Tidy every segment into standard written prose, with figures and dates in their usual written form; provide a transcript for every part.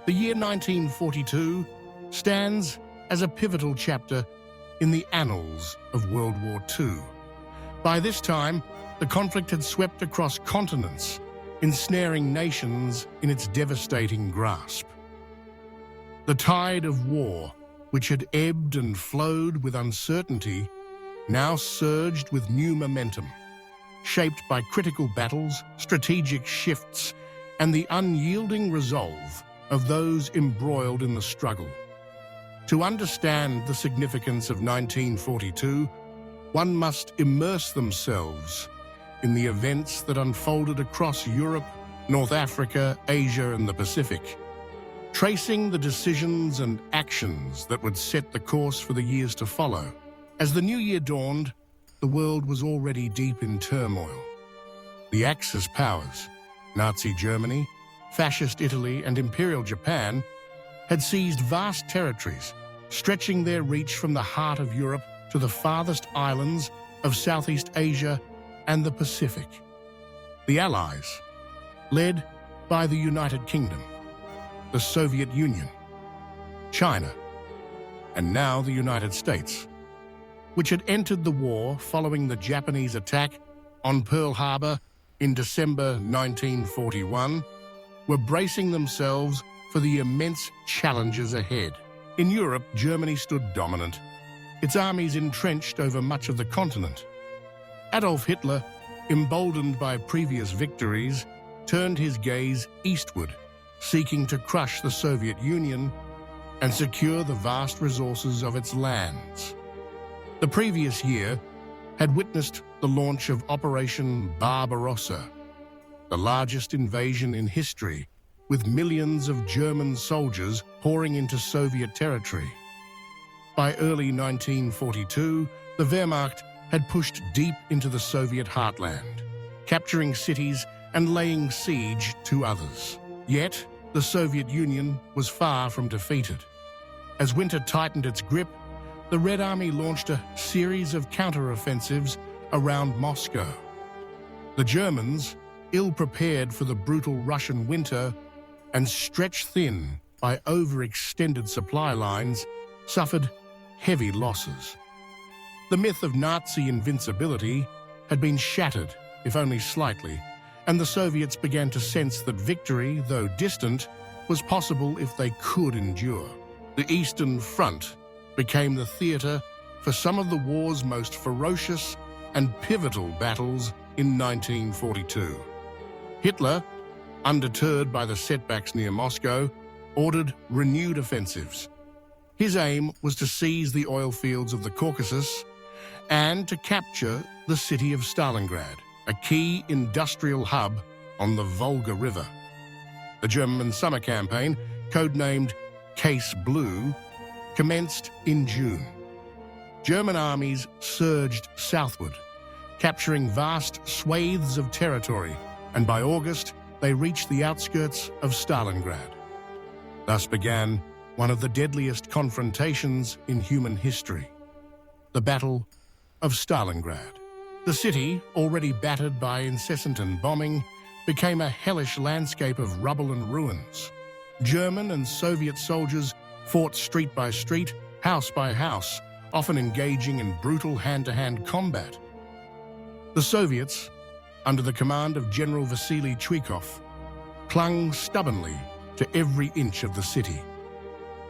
The year 1942 stands as a pivotal chapter in the annals of World War II. By this time, the conflict had swept across continents, ensnaring nations in its devastating grasp. The tide of war, which had ebbed and flowed with uncertainty, now surged with new momentum, shaped by critical battles, strategic shifts, and the unyielding resolve of those embroiled in the struggle. To understand the significance of 1942, one must immerse themselves in the events that unfolded across Europe, North Africa, Asia, and the Pacific, tracing the decisions and actions that would set the course for the years to follow. As the new year dawned, the world was already deep in turmoil. The Axis powers, Nazi Germany, Fascist Italy, and Imperial Japan, had seized vast territories, stretching their reach from the heart of Europe to the farthest islands of Southeast Asia and the Pacific. The Allies, led by the United Kingdom, the Soviet Union, China, and now the United States, which had entered the war following the Japanese attack on Pearl Harbor in December 1941, were bracing themselves for the immense challenges ahead. In Europe, Germany stood dominant, its armies entrenched over much of the continent. Adolf Hitler, emboldened by previous victories, turned his gaze eastward, seeking to crush the Soviet Union and secure the vast resources of its lands. The previous year had witnessed the launch of Operation Barbarossa, the largest invasion in history, with millions of German soldiers pouring into Soviet territory. By early 1942, the Wehrmacht had pushed deep into the Soviet heartland, capturing cities and laying siege to others. Yet, the Soviet Union was far from defeated. As winter tightened its grip, the Red Army launched a series of counter-offensives around Moscow. The Germans, ill-prepared for the brutal Russian winter and stretched thin by overextended supply lines, suffered heavy losses. The myth of Nazi invincibility had been shattered, if only slightly, and the Soviets began to sense that victory, though distant, was possible if they could endure. The Eastern Front became the theater for some of the war's most ferocious and pivotal battles in 1942. Hitler, undeterred by the setbacks near Moscow, ordered renewed offensives. His aim was to seize the oil fields of the Caucasus and to capture the city of Stalingrad, a key industrial hub on the Volga River. The German summer campaign, codenamed Case Blue, commenced in June. German armies surged southward, capturing vast swathes of territory, and by August, they reached the outskirts of Stalingrad. Thus began one of the deadliest confrontations in human history, the Battle of Stalingrad. The city, already battered by incessant bombing, became a hellish landscape of rubble and ruins. German and Soviet soldiers fought street by street, house by house, often engaging in brutal hand-to-hand combat. The Soviets, under the command of General Vasily Chuikov, clung stubbornly to every inch of the city.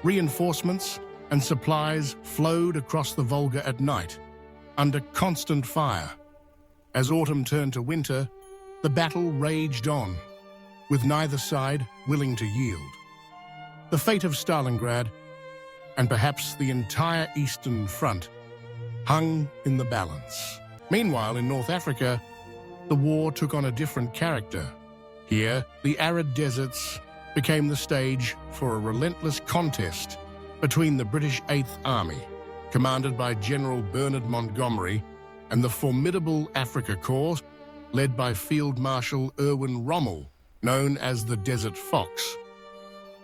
Reinforcements and supplies flowed across the Volga at night, under constant fire. As autumn turned to winter, the battle raged on, with neither side willing to yield. The fate of Stalingrad, and perhaps the entire Eastern Front, hung in the balance. Meanwhile, in North Africa, the war took on a different character. Here, the arid deserts became the stage for a relentless contest between the British Eighth Army, commanded by General Bernard Montgomery, and the formidable Afrika Korps, led by Field Marshal Erwin Rommel, known as the Desert Fox.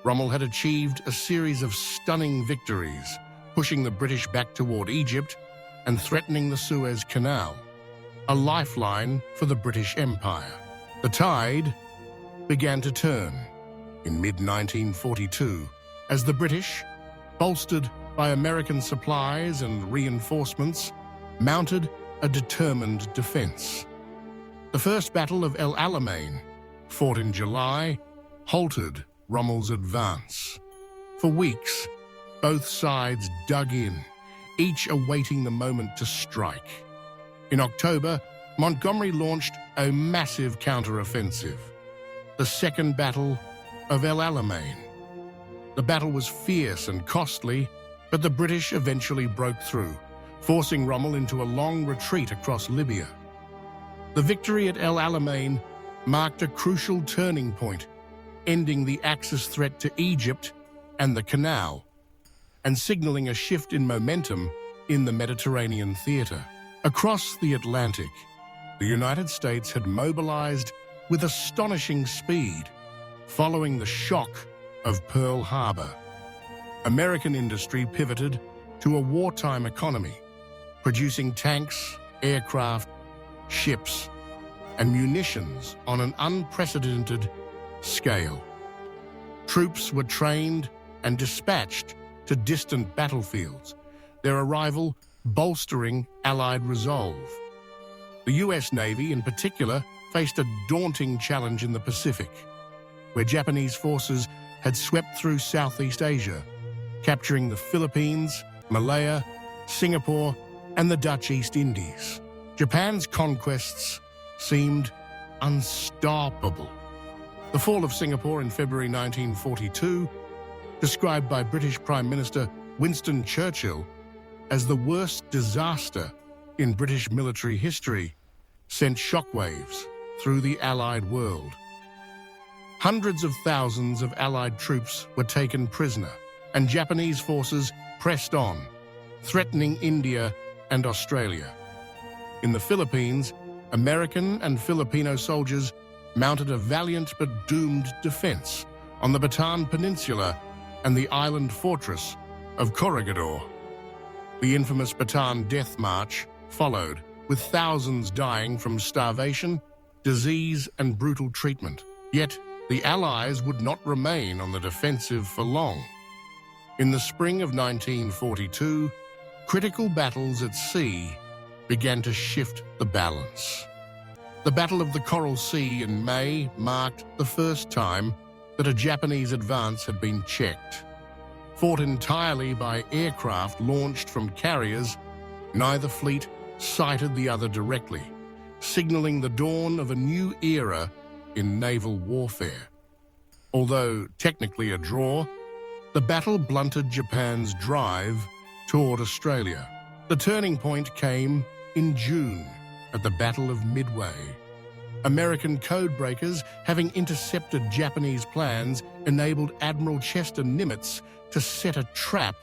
Rommel had achieved a series of stunning victories, pushing the British back toward Egypt and threatening the Suez Canal, a lifeline for the British Empire. The tide began to turn. in mid-1942 as the British, bolstered by American supplies and reinforcements, mounted a determined defense. The First Battle of El Alamein, fought in July, halted Rommel's advance. For weeks, both sides dug in, each awaiting the moment to strike. In October, Montgomery launched a massive counter-offensive, the Second Battle of El Alamein. The battle was fierce and costly, but the British eventually broke through, forcing Rommel into a long retreat across Libya. The victory at El Alamein marked a crucial turning point, ending the Axis threat to Egypt and the Canal, and signaling a shift in momentum in the Mediterranean theater. Across the Atlantic, the United States had mobilized with astonishing speed, following the shock of Pearl Harbor. American industry pivoted to a wartime economy, producing tanks, aircraft, ships, and munitions on an unprecedented scale. Troops were trained and dispatched to distant battlefields, their arrival bolstering Allied resolve. The U.S. Navy, in particular, faced a daunting challenge in the Pacific, where Japanese forces had swept through Southeast Asia, capturing the Philippines, Malaya, Singapore, and the Dutch East Indies. Japan's conquests seemed unstoppable. The fall of Singapore in February 1942, described by British Prime Minister Winston Churchill as the worst disaster in British military history, sent shockwaves through the Allied world. Hundreds of thousands of Allied troops were taken prisoner, and Japanese forces pressed on, threatening India and Australia. In the Philippines, American and Filipino soldiers mounted a valiant but doomed defense on the Bataan Peninsula and the island fortress of Corregidor. The infamous Bataan Death March followed, with thousands dying from starvation, disease, and brutal treatment. Yet, the Allies would not remain on the defensive for long. In the spring of 1942, critical battles at sea began to shift the balance. The Battle of the Coral Sea in May marked the first time that a Japanese advance had been checked. Fought entirely by aircraft launched from carriers, neither fleet sighted the other directly, signaling the dawn of a new era in naval warfare. Although technically a draw, the battle blunted Japan's drive toward Australia. The turning point came in June at the Battle of Midway. American codebreakers, having intercepted Japanese plans, enabled Admiral Chester Nimitz to set a trap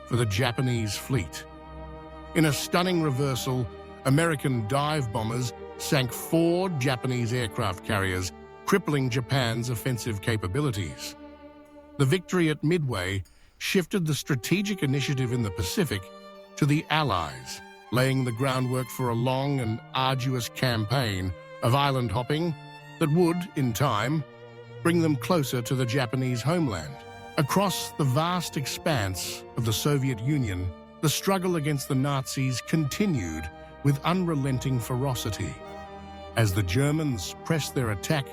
for the Japanese fleet. In a stunning reversal, American dive bombers sank 4 Japanese aircraft carriers, crippling Japan's offensive capabilities. The victory at Midway shifted the strategic initiative in the Pacific to the Allies, laying the groundwork for a long and arduous campaign of island hopping that would, in time, bring them closer to the Japanese homeland. Across the vast expanse of the Soviet Union, the struggle against the Nazis continued with unrelenting ferocity. As the Germans pressed their attack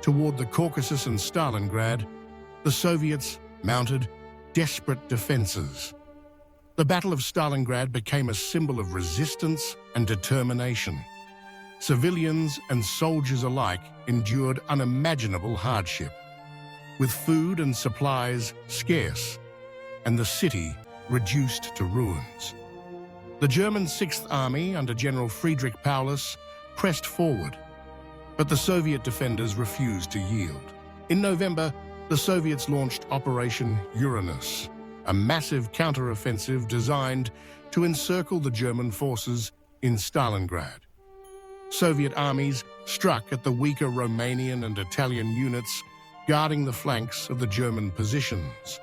toward the Caucasus and Stalingrad, the Soviets mounted desperate defenses. The Battle of Stalingrad became a symbol of resistance and determination. Civilians and soldiers alike endured unimaginable hardship, with food and supplies scarce, and the city reduced to ruins. The German Sixth Army under General Friedrich Paulus pressed forward, but the Soviet defenders refused to yield. In November, the Soviets launched Operation Uranus, a massive counter-offensive designed to encircle the German forces in Stalingrad. Soviet armies struck at the weaker Romanian and Italian units guarding the flanks of the German positions,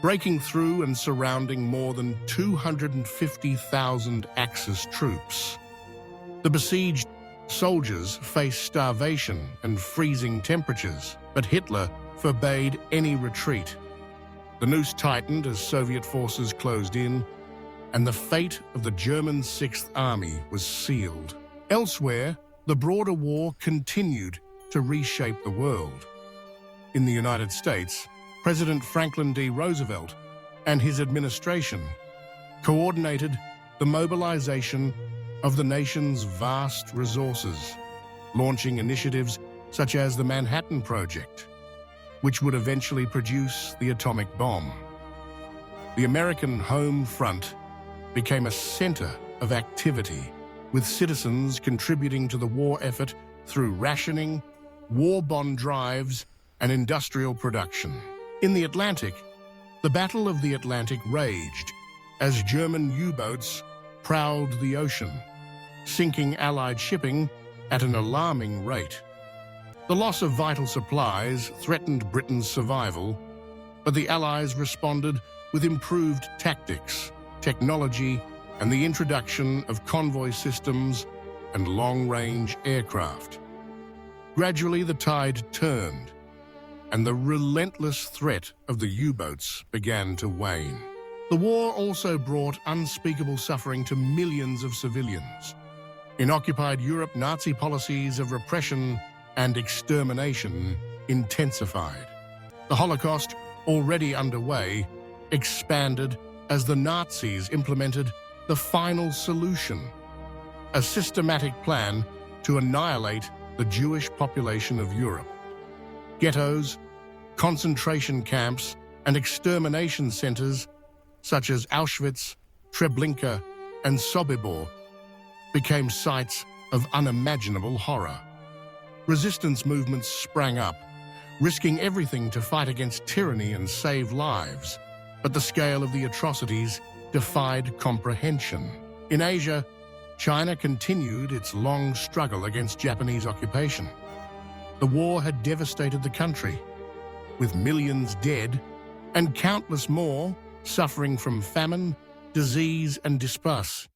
breaking through and surrounding more than 250,000 Axis troops. The besieged soldiers faced starvation and freezing temperatures, but Hitler forbade any retreat. The noose tightened as Soviet forces closed in, and the fate of the German Sixth Army was sealed. Elsewhere, the broader war continued to reshape the world. In the United States, President Franklin D. Roosevelt and his administration coordinated the mobilization of the nation's vast resources, launching initiatives such as the Manhattan Project, which would eventually produce the atomic bomb. The American home front became a center of activity, with citizens contributing to the war effort through rationing, war bond drives, and industrial production. In the Atlantic, the Battle of the Atlantic raged as German U-boats prowled the ocean, sinking Allied shipping at an alarming rate. The loss of vital supplies threatened Britain's survival, but the Allies responded with improved tactics, technology, and the introduction of convoy systems and long-range aircraft. Gradually, the tide turned, and the relentless threat of the U-boats began to wane. The war also brought unspeakable suffering to millions of civilians. In occupied Europe, Nazi policies of repression and extermination intensified. The Holocaust, already underway, expanded as the Nazis implemented the final solution, a systematic plan to annihilate the Jewish population of Europe. Ghettos, concentration camps, and extermination centers such as Auschwitz, Treblinka, and Sobibor became sites of unimaginable horror. Resistance movements sprang up, risking everything to fight against tyranny and save lives, but the scale of the atrocities defied comprehension. In Asia, China continued its long struggle against Japanese occupation. The war had devastated the country, with millions dead and countless more suffering from famine, disease, and dispersed.